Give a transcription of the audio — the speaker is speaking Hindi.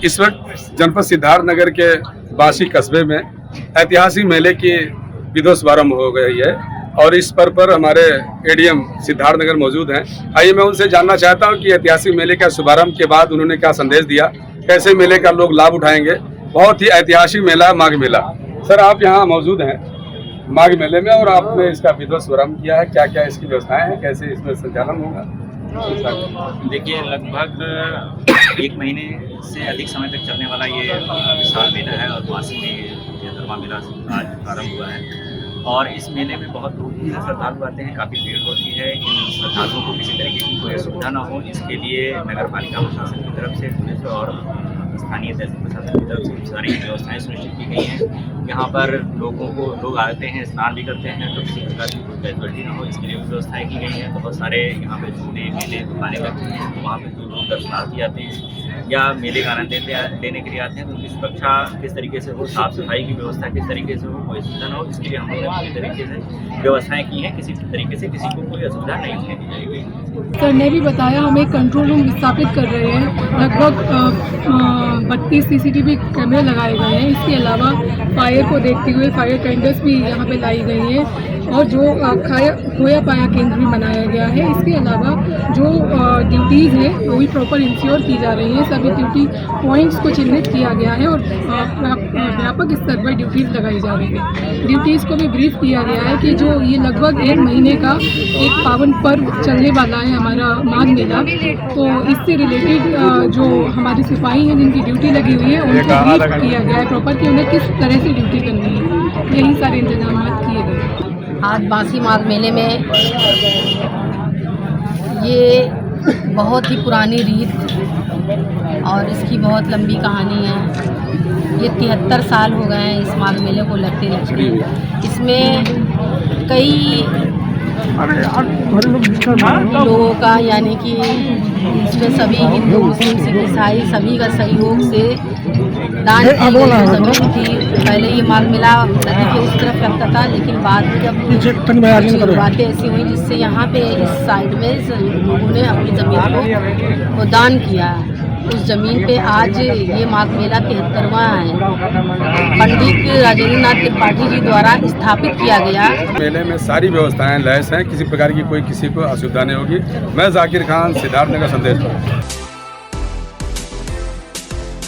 इस वक्त जनपद सिद्धार्थनगर के बासी कस्बे में ऐतिहासिक मेले की विधिवत शुभारंभ हो गई है और इस पर हमारे एडीएम सिद्धार्थनगर मौजूद हैं। आइए मैं उनसे जानना चाहता हूं कि ऐतिहासिक मेले का शुभारंभ के बाद उन्होंने क्या संदेश दिया, कैसे मेले का लोग लाभ उठाएंगे। बहुत ही ऐतिहासिक मेला माघ मेला। सर, आप यहाँ मौजूद हैं माघ मेले में और आपने इसका विधिवत शुभारंभ किया है, क्या क्या इसकी व्यवस्थाएँ हैं, कैसे इसमें संचालन होगा? देखिए, लगभग 1 महीने से अधिक समय तक चलने वाला ये विशाल मेला है और वासी में ये धर्मा मेला आज प्रारंभ हुआ है। और इस मेले में बहुत लोग श्रद्धालु आते हैं, काफ़ी भीड़ होती है। इन श्रद्धालुओं को किसी तरीके की कोई असुविधा ना हो, इसके लिए नगर पालिका प्रशासन की तरफ से, पुलिस और स्थानीय तहसील प्रशासन की तरफ से सारी व्यवस्थाएं सुनिश्चित की गई हैं। यहाँ पर लोग आते हैं, स्नान भी करते हैं, तो किसी प्रकार की कोई कैजुअलिटी ना हो, इसके लिए व्यवस्थाएं की गई हैं। बहुत सारे यहाँ पे झूले मेले दुकानें लगती हैं, तो वहाँ पे जो लोग दर्शनार्थी आते हैं या मेले का आनंद लेने के लिए आते हैं, तो उनकी सुरक्षा किस तरीके से हो, साफ सफाई की व्यवस्था किस तरीके से हो, कोई असुविधा ना हो, इसके लिए हम लोगों ने पूरी तरीके से व्यवस्थाएं की हैं। किसी तरीके से किसी को कोई असुविधा नहीं होने दी जाएगी। सर ने भी बताया, हम एक कंट्रोल रूम स्थापित कर रहे हैं। लगभग 32 CCTV कैमरे लगाए गए हैं। इसके अलावा फायर को देखते हुए फायर टेंडर्स भी यहाँ पे लाई गई हैं और जो खोया पाया केंद्र भी बनाया गया है। इसके अलावा जो ड्यूटीज़ हैं वो भी प्रॉपर इंश्योर की जा रही हैं। सभी ड्यूटी पॉइंट्स को चिन्हित किया गया है और व्यापक स्तर पर ड्यूटीज़ लगाई जा रही है। ड्यूटीज़ को भी ब्रीफ किया गया है कि जो ये लगभग 1 महीने का एक पावन पर्व चलने वाला है हमारा माघ मेला, तो इससे रिलेटेड जो हमारी सिपाही हैं जिनकी ड्यूटी लगी हुई है उनको ब्रीफ किया गया है प्रॉपर कि उन्हें किस तरह से ड्यूटी करनी है। यही सारे इंतजाम किए गए। आज बासी माघ मेले में ये बहुत ही पुरानी रीत और इसकी बहुत लंबी कहानी है। ये 73 साल हो गए हैं इस माघ मेले को लगते लगते। इसमें कई लोगों का, यानी कि इसमें सभी हिंदू, मुस्लिम, सिख, ईसाई सभी का सहयोग से दान की थी। पहले ये माघ मेला देखिए उस तरफ लगता था, लेकिन बाद में जब बातें ऐसी हुई जिससे यहाँ पे इस साइड में लोगों ने अपनी ज़मीन को दान किया। उस ज़मीन पे आज ये माघ मेला 73वां है। पंडित राजेंद्र नाथ त्रिपाठी जी द्वारा स्थापित किया गया। मेले में सारी व्यवस्थाएं लैस हैं, किसी प्रकार की कोई किसी को असुविधा नहीं होगी। मैं जाकिर खान, सिद्धार्थनगर संदेश।